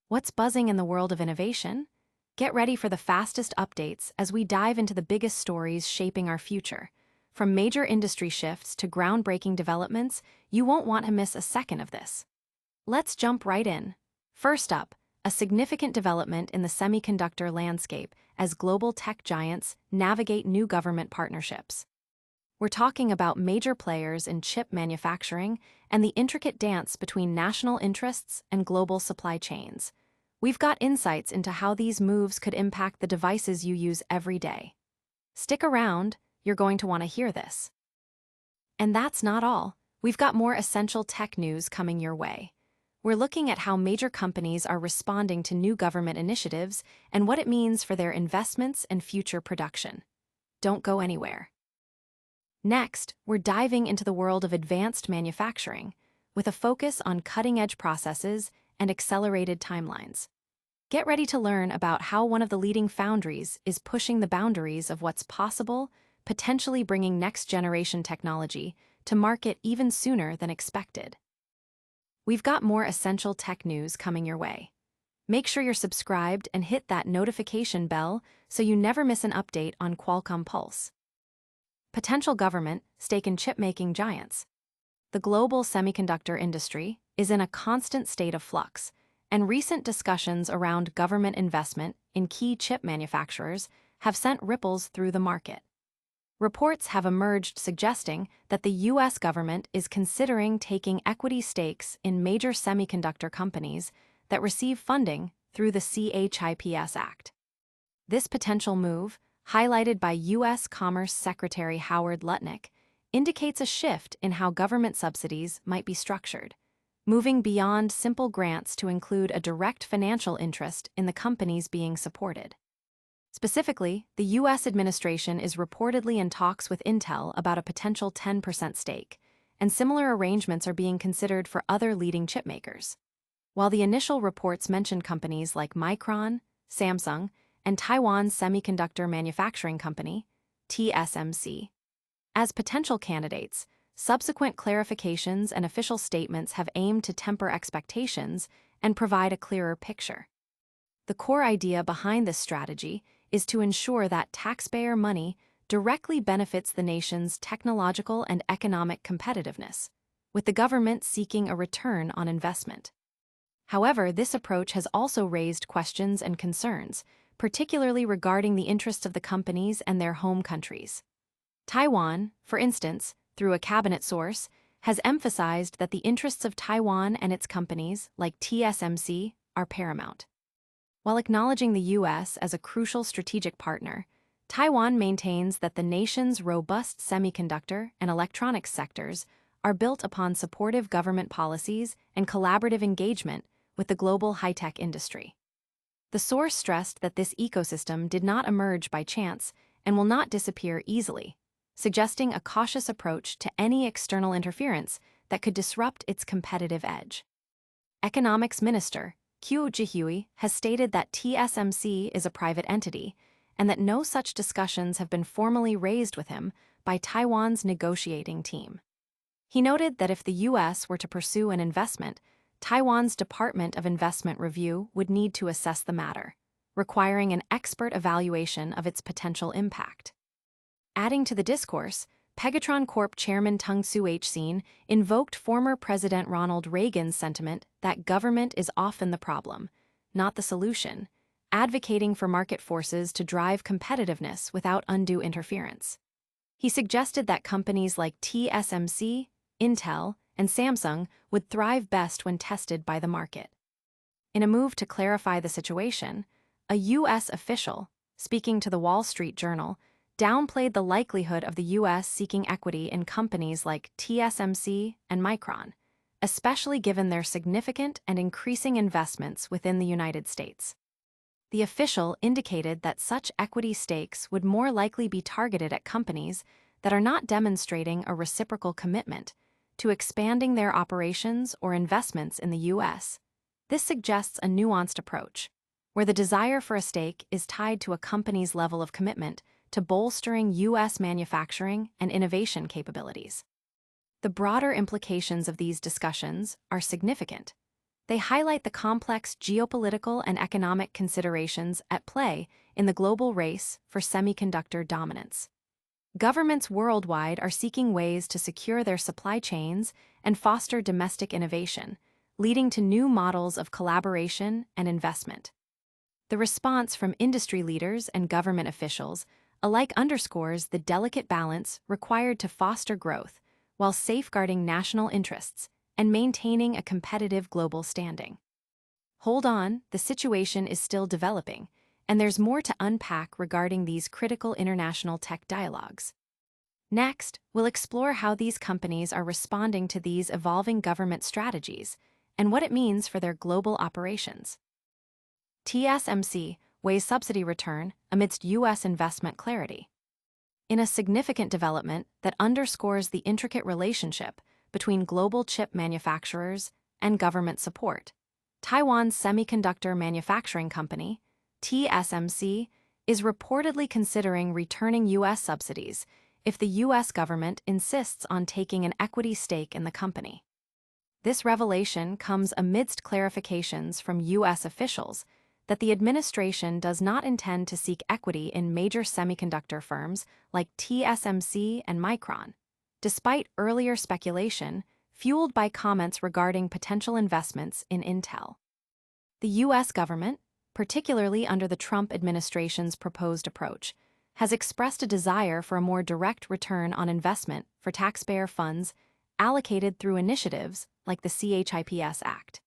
What's buzzing in the world of innovation? Get ready for the fastest updates as we dive into the biggest stories shaping our future. From major industry shifts to groundbreaking developments, you won't want to miss a second of this. Let's jump right in. First up, a significant development in the semiconductor landscape as global tech giants navigate new government partnerships. We're talking about major players in chip manufacturing and the intricate dance between national interests and global supply chains. We've got insights into how these moves could impact the devices you use every day. Stick around, you're going to want to hear this. And that's not all. We've got more essential tech news coming your way. We're looking at how major companies are responding to new government initiatives and what it means for their investments and future production. Don't go anywhere. Next, we're diving into the world of advanced manufacturing, with a focus on cutting-edge processes and accelerated timelines. Get ready to learn about how one of the leading foundries is pushing the boundaries of what's possible, potentially bringing next-generation technology to market even sooner than expected. We've got more essential tech news coming your way. Make sure you're subscribed and hit that notification bell so you never miss an update on Qualcomm Pulse. Potential government stake in chip-making giants. The global semiconductor industry is in a constant state of flux, and recent discussions around government investment in key chip manufacturers have sent ripples through the market. Reports have emerged suggesting that the U.S. government is considering taking equity stakes in major semiconductor companies that receive funding through the CHIPS Act. This potential move, highlighted by U.S. Commerce Secretary Howard Lutnick, indicates a shift in how government subsidies might be structured, moving beyond simple grants to include a direct financial interest in the companies being supported. Specifically, the U.S. administration is reportedly in talks with Intel about a potential 10% stake, and similar arrangements are being considered for other leading chipmakers. While the initial reports mentioned companies like Micron, Samsung, and Taiwan Semiconductor Manufacturing Company, TSMC, as potential candidates, subsequent clarifications and official statements have aimed to temper expectations and provide a clearer picture. The core idea behind this strategy is to ensure that taxpayer money directly benefits the nation's technological and economic competitiveness, with the government seeking a return on investment. However, this approach has also raised questions and concerns, particularly regarding the interests of the companies and their home countries. Taiwan, for instance, through a cabinet source, has emphasized that the interests of Taiwan and its companies, like TSMC, are paramount. While acknowledging the U.S. as a crucial strategic partner, Taiwan maintains that the nation's robust semiconductor and electronics sectors are built upon supportive government policies and collaborative engagement with the global high-tech industry. The source stressed that this ecosystem did not emerge by chance and will not disappear easily, suggesting a cautious approach to any external interference that could disrupt its competitive edge. Economics Minister Kyu Jihui has stated that TSMC is a private entity and that no such discussions have been formally raised with him by Taiwan's negotiating team. He noted that if the U.S. were to pursue an investment, Taiwan's Department of Investment Review would need to assess the matter, requiring an expert evaluation of its potential impact. Adding to the discourse, Pegatron Corp Chairman Tung-Soo Hsin invoked former President Ronald Reagan's sentiment that government is often the problem, not the solution, advocating for market forces to drive competitiveness without undue interference. He suggested that companies like TSMC, Intel, and Samsung would thrive best when tested by the market. In a move to clarify the situation, a U.S. official, speaking to the Wall Street Journal, downplayed the likelihood of the U.S. seeking equity in companies like TSMC and Micron, especially given their significant and increasing investments within the United States. The official indicated that such equity stakes would more likely be targeted at companies that are not demonstrating a reciprocal commitment to expanding their operations or investments in the U.S. This suggests a nuanced approach, where the desire for a stake is tied to a company's level of commitment to bolstering U.S. manufacturing and innovation capabilities. The broader implications of these discussions are significant. They highlight the complex geopolitical and economic considerations at play in the global race for semiconductor dominance. Governments worldwide are seeking ways to secure their supply chains and foster domestic innovation, leading to new models of collaboration and investment. The response from industry leaders and government officials alike underscores the delicate balance required to foster growth while safeguarding national interests and maintaining a competitive global standing. Hold on, the situation is still developing, and there's more to unpack regarding these critical international tech dialogues. Next, we'll explore how these companies are responding to these evolving government strategies and what it means for their global operations. TSMC weighs subsidy return amidst U.S. investment clarity. In a significant development that underscores the intricate relationship between global chip manufacturers and government support, Taiwan's semiconductor manufacturing company, TSMC, is reportedly considering returning U.S. subsidies if the U.S. government insists on taking an equity stake in the company. This revelation comes amidst clarifications from U.S. officials that the administration does not intend to seek equity in major semiconductor firms like TSMC and Micron, despite earlier speculation fueled by comments regarding potential investments in Intel. The U.S. government, particularly under the Trump administration's proposed approach, has expressed a desire for a more direct return on investment for taxpayer funds allocated through initiatives like the CHIPS Act.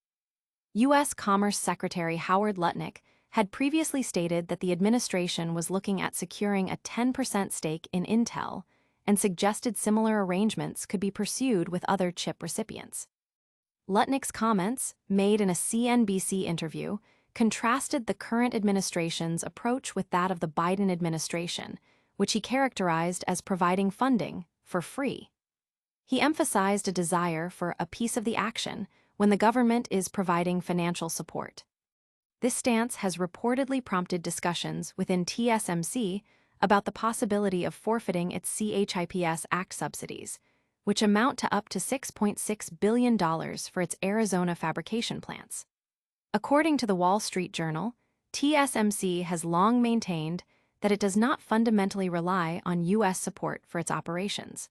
U.S. Commerce Secretary Howard Lutnick had previously stated that the administration was looking at securing a 10% stake in Intel and suggested similar arrangements could be pursued with other chip recipients. Lutnick's comments, made in a CNBC interview, contrasted the current administration's approach with that of the Biden administration, which he characterized as providing funding for free. He emphasized a desire for a piece of the action when the government is providing financial support. This stance has reportedly prompted discussions within TSMC about the possibility of forfeiting its CHIPS Act subsidies, which amount to up to $6.6 billion for its Arizona fabrication plants. According to the Wall Street Journal, TSMC has long maintained that it does not fundamentally rely on U.S. support for its operations.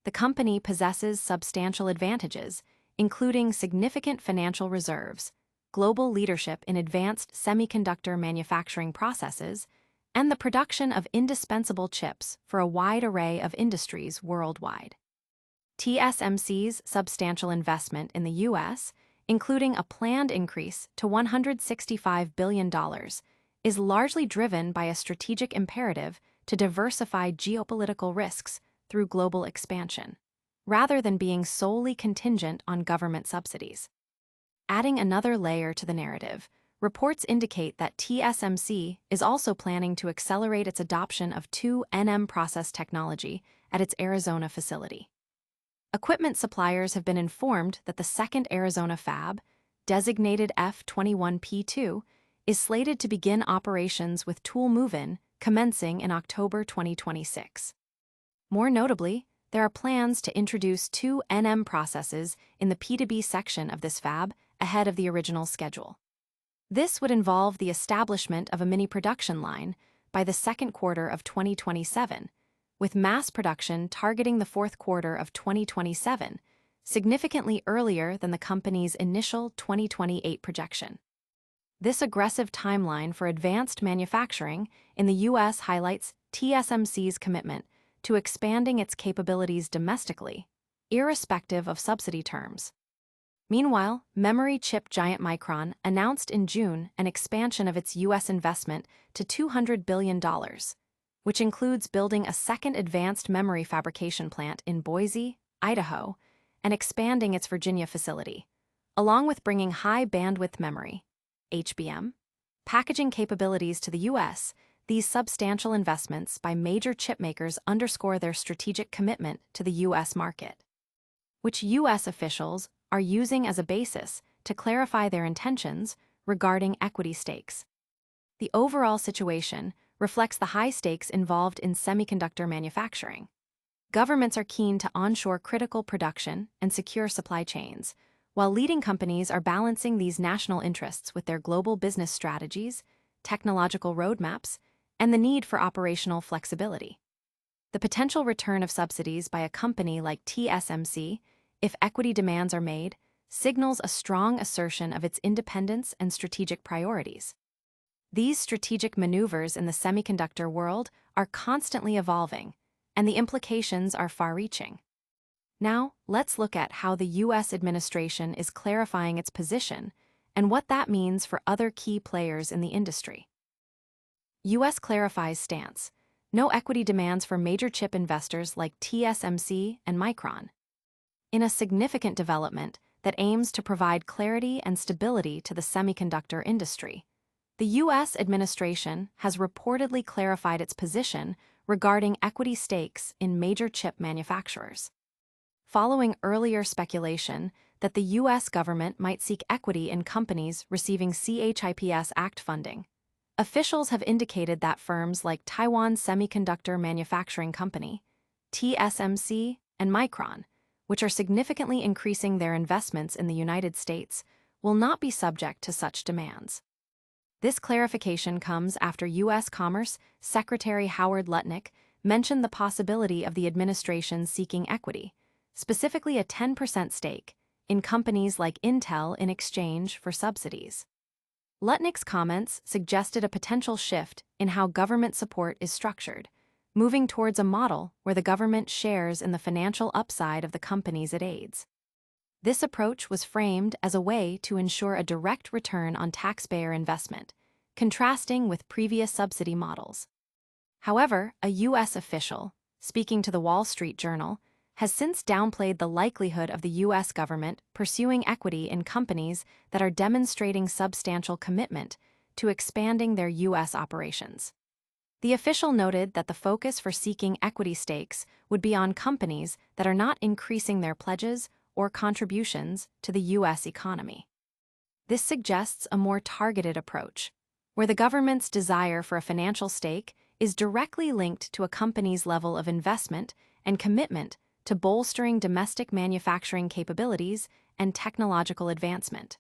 The company possesses substantial advantages, including significant financial reserves, global leadership in advanced semiconductor manufacturing processes, and the production of indispensable chips for a wide array of industries worldwide. TSMC's substantial investment in the U.S., including a planned increase to $165 billion, is largely driven by a strategic imperative to diversify geopolitical risks through global expansion, rather than being solely contingent on government subsidies. Adding another layer to the narrative, reports indicate that TSMC is also planning to accelerate its adoption of 2nm process technology at its Arizona facility. Equipment suppliers have been informed that the second Arizona fab, designated F21P2, is slated to begin operations with tool move-in commencing in October 2026. More notably, there are plans to introduce 2nm processes in the P2B section of this fab ahead of the original schedule. This would involve the establishment of a mini production line by the second quarter of 2027, with mass production targeting the fourth quarter of 2027, significantly earlier than the company's initial 2028 projection. This aggressive timeline for advanced manufacturing in the U.S. highlights TSMC's commitment to expanding its capabilities domestically, irrespective of subsidy terms. Meanwhile, memory chip giant Micron announced in June an expansion of its U.S. investment to $200 billion, which includes building a second advanced memory fabrication plant in Boise, Idaho, and expanding its Virginia facility, along with bringing high-bandwidth memory, HBM, packaging capabilities to the U.S. These substantial investments by major chipmakers underscore their strategic commitment to the U.S. market, which U.S. officials are using as a basis to clarify their intentions regarding equity stakes. The overall situation reflects the high stakes involved in semiconductor manufacturing. Governments are keen to onshore critical production and secure supply chains, while leading companies are balancing these national interests with their global business strategies, technological roadmaps, and the need for operational flexibility. The potential return of subsidies by a company like TSMC, if equity demands are made, signals a strong assertion of its independence and strategic priorities. These strategic maneuvers in the semiconductor world are constantly evolving, and the implications are far-reaching. Now, let's look at how the U.S. administration is clarifying its position and what that means for other key players in the industry. U.S. clarifies stance: no equity demands for major chip investors like TSMC and Micron. In a significant development that aims to provide clarity and stability to the semiconductor industry, the U.S. administration has reportedly clarified its position regarding equity stakes in major chip manufacturers. Following earlier speculation that the U.S. government might seek equity in companies receiving CHIPS Act funding, officials have indicated that firms like Taiwan Semiconductor Manufacturing Company, TSMC, and Micron, which are significantly increasing their investments in the United States, will not be subject to such demands. This clarification comes after U.S. Commerce Secretary Howard Lutnick mentioned the possibility of the administration seeking equity, specifically a 10% stake, in companies like Intel in exchange for subsidies. Lutnick's comments suggested a potential shift in how government support is structured, moving towards a model where the government shares in the financial upside of the companies it aids. This approach was framed as a way to ensure a direct return on taxpayer investment, contrasting with previous subsidy models. However, a U.S. official, speaking to the Wall Street Journal, has since downplayed the likelihood of the U.S. government pursuing equity in companies that are demonstrating substantial commitment to expanding their U.S. operations. The official noted that the focus for seeking equity stakes would be on companies that are not increasing their pledges or contributions to the U.S. economy. This suggests a more targeted approach, where the government's desire for a financial stake is directly linked to a company's level of investment and commitment to bolstering domestic manufacturing capabilities and technological advancement.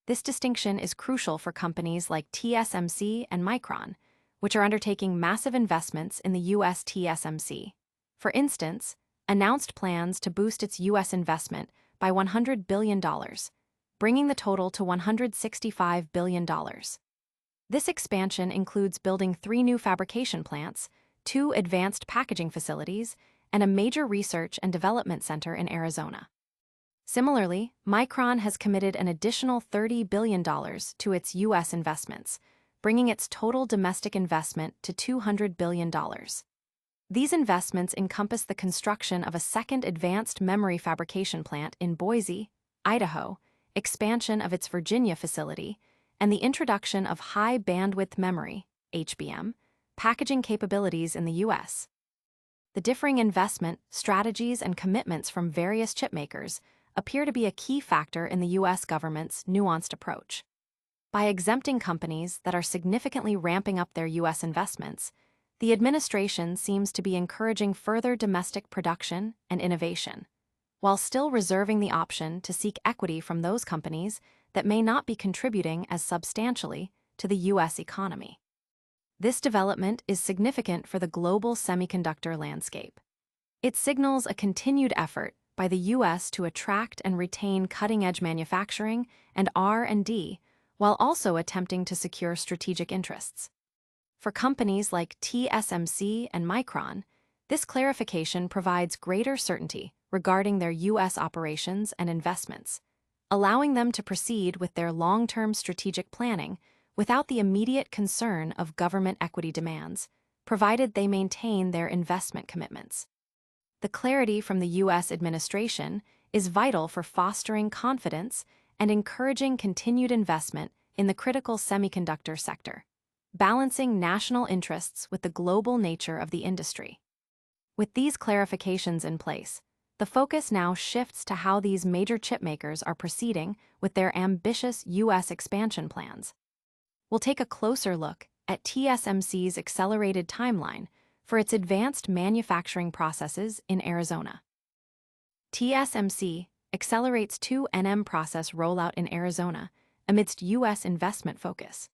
This distinction is crucial for companies like TSMC and Micron, which are undertaking massive investments in the U.S. TSMC. For instance, announced plans to boost its U.S. investment by $100 billion, bringing the total to $165 billion. This expansion includes building 3 new fabrication plants, 2 advanced packaging facilities, and a major research and development center in Arizona. Similarly, Micron has committed an additional $30 billion to its U.S. investments, bringing its total domestic investment to $200 billion. These investments encompass the construction of a second advanced memory fabrication plant in Boise, Idaho, expansion of its Virginia facility, and the introduction of high-bandwidth memory, HBM, packaging capabilities in the U.S. The differing investment, strategies, and commitments from various chipmakers appear to be a key factor in the U.S. government's nuanced approach. By exempting companies that are significantly ramping up their U.S. investments, the administration seems to be encouraging further domestic production and innovation, while still reserving the option to seek equity from those companies that may not be contributing as substantially to the U.S. economy. This development is significant for the global semiconductor landscape. It signals a continued effort by the U.S. to attract and retain cutting-edge manufacturing and R&D, while also attempting to secure strategic interests. For companies like TSMC and Micron, this clarification provides greater certainty regarding their U.S. operations and investments, allowing them to proceed with their long-term strategic planning without the immediate concern of government equity demands, provided they maintain their investment commitments. The clarity from the U.S. administration is vital for fostering confidence and encouraging continued investment in the critical semiconductor sector, balancing national interests with the global nature of the industry. With these clarifications in place, the focus now shifts to how these major chipmakers are proceeding with their ambitious U.S. expansion plans. We'll take a closer look at TSMC's accelerated timeline for its advanced manufacturing processes in Arizona. TSMC accelerates 2nm process rollout in Arizona amidst U.S. investment focus.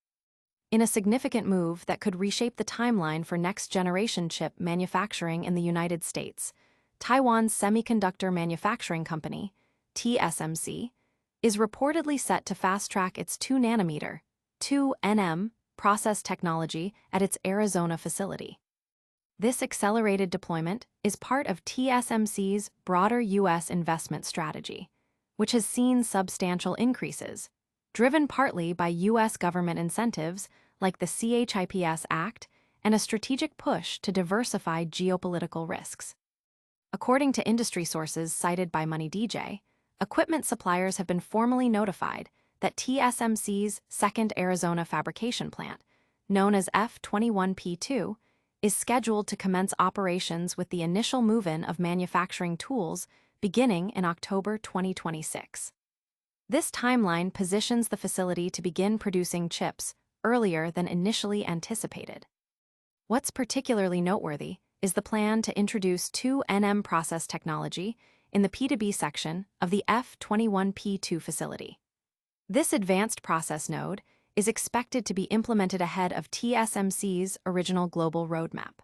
In a significant move that could reshape the timeline for next-generation chip manufacturing in the United States, Taiwan's semiconductor manufacturing company, TSMC, is reportedly set to fast-track its 2nm, 2nm, process technology at its Arizona facility. This accelerated deployment is part of TSMC's broader U.S. investment strategy, which has seen substantial increases, driven partly by U.S. government incentives like the CHIPS Act and a strategic push to diversify geopolitical risks. According to industry sources cited by MoneyDJ, equipment suppliers have been formally notified that TSMC's second Arizona fabrication plant, known as F21P2, is scheduled to commence operations with the initial move-in of manufacturing tools beginning in October 2026. This timeline positions the facility to begin producing chips earlier than initially anticipated. What's particularly noteworthy is the plan to introduce 2nm process technology in the P2B section of the F21P2 facility. This advanced process node is expected to be implemented ahead of TSMC's original global roadmap.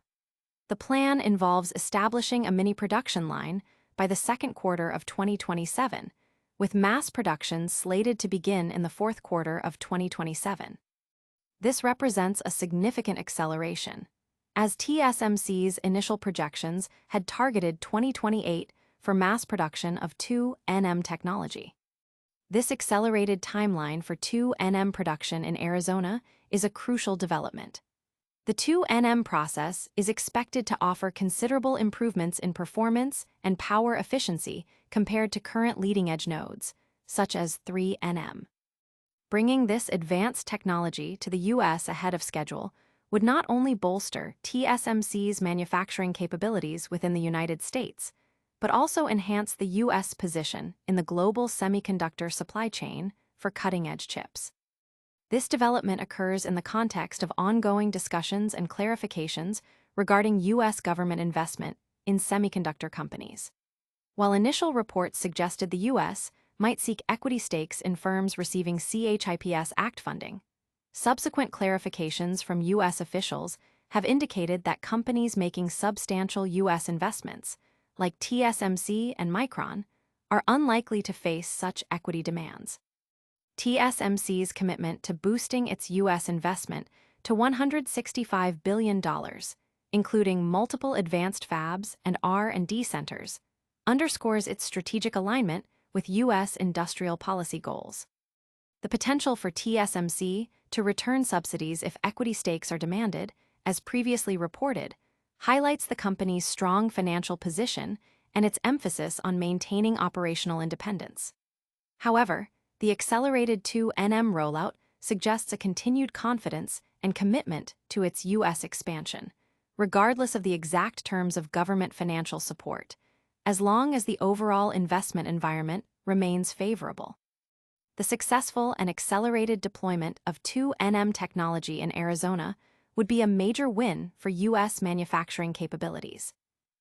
The plan involves establishing a mini production line by the second quarter of 2027, with mass production slated to begin in the fourth quarter of 2027. This represents a significant acceleration, as TSMC's initial projections had targeted 2028 for mass production of 2nm technology. This accelerated timeline for 2nm production in Arizona is a crucial development. The 2nm process is expected to offer considerable improvements in performance and power efficiency compared to current leading-edge nodes, such as 3nm. Bringing this advanced technology to the U.S. ahead of schedule would not only bolster TSMC's manufacturing capabilities within the United States, but also enhance the U.S. position in the global semiconductor supply chain for cutting-edge chips. This development occurs in the context of ongoing discussions and clarifications regarding U.S. government investment in semiconductor companies. While initial reports suggested the U.S. might seek equity stakes in firms receiving CHIPS Act funding, subsequent clarifications from U.S. officials have indicated that companies making substantial U.S. investments, like TSMC and Micron, are unlikely to face such equity demands. TSMC's commitment to boosting its U.S. investment to $165 billion, including multiple advanced fabs and R&D centers, underscores its strategic alignment with U.S. industrial policy goals. The potential for TSMC to return subsidies if equity stakes are demanded, as previously reported, highlights the company's strong financial position and its emphasis on maintaining operational independence. However, the accelerated 2nm rollout suggests a continued confidence and commitment to its U.S. expansion, regardless of the exact terms of government financial support, as long as the overall investment environment remains favorable. The successful and accelerated deployment of 2nm technology in Arizona would be a major win for U.S. manufacturing capabilities,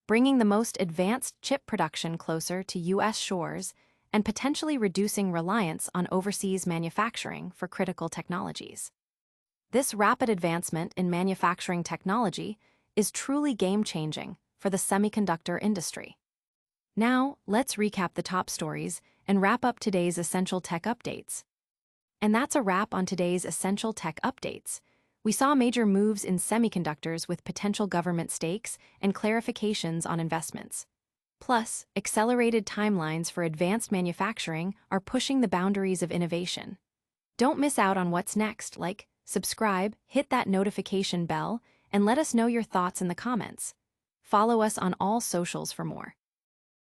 bringing the most advanced chip production closer to U.S. shores and potentially reducing reliance on overseas manufacturing for critical technologies. This rapid advancement in manufacturing technology is truly game-changing for the semiconductor industry. Now, let's recap the top stories and wrap up today's Essential Tech Updates. And that's a wrap on today's Essential Tech Updates. We saw major moves in semiconductors with potential government stakes and clarifications on investments. Plus, accelerated timelines for advanced manufacturing are pushing the boundaries of innovation. Don't miss out on what's next, subscribe, hit that notification bell, and let us know your thoughts in the comments. Follow us on all socials for more.